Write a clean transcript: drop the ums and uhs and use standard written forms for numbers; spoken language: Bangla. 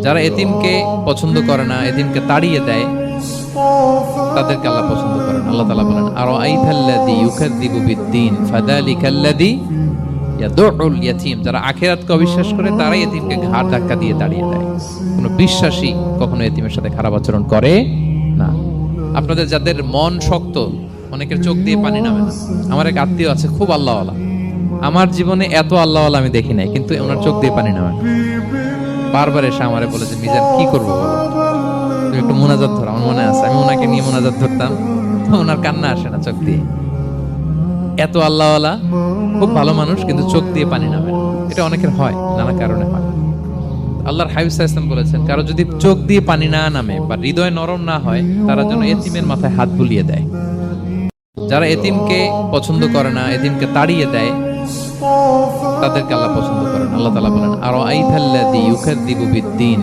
যারা এতিমকে পছন্দ করে না, এতিমকে তাড়িয়ে দেয়, তাদেরকে আল্লাহ পছন্দ করেন। আল্লাহ তাআলা বলেন, আরাআইতাল্লাযী ইউকাযযিবু বিদ্দীন ফাযালিকাল্লাযী ইয়াদউল ইয়াতীম। যারা আখিরাতকে অবিশ্বাস করে তারাই এতিমকে ঘাড় ধাক্কা দিয়ে তাড়িয়ে দেয়। কোনো বিশ্বাসী কখনো এতিমের সাথে খারাপ আচরণ করে না। আপনাদের যাদের মন শক্ত, অনেকের চোখ দিয়ে পানি নামে না। আমার এক আত্মীয় আছে, খুব আল্লাহওয়ালা। আমার জীবনে এত আল্লাহওয়ালা আমি দেখি নাই, কিন্তু ওনার চোখ দিয়ে পানি নামে না। বারবার এসে আমারে বলে যে, মিজান কি করবো বলো, তুমি একটু মোনাজাত ধরো। আমার মনে আছে আমি ওনাকে নিয়ে মোনাজাত ধরতাম, তো ওনার কান্না আসে না চোখ দিয়ে। এত আল্লাহওয়ালা, খুব ভালো মানুষ, কিন্তু চোখ দিয়ে পানি নামে না। এটা অনেকের হয়, নানা কারণে হয়। আল্লাহর হাবিব সাল্লাল্লাহু আলাইহি ওয়াসাল্লাম বলেছেন, কারো যদি চোখ দিয়ে পানি না নামে বা হৃদয় নরম না হয়, তারা যেন এতিমের মাথায় হাত বুলিয়ে দেয়। যারা এতিমকে পছন্দ করে না, এতিমকে তাড়িয়ে দেয়, তাদেরকে আল্লাহ পছন্দ করেন। আল্লাহ তাআলা বলেন, আরাআইতাল্লাযী ইউকাযযিবু বিদ্দীন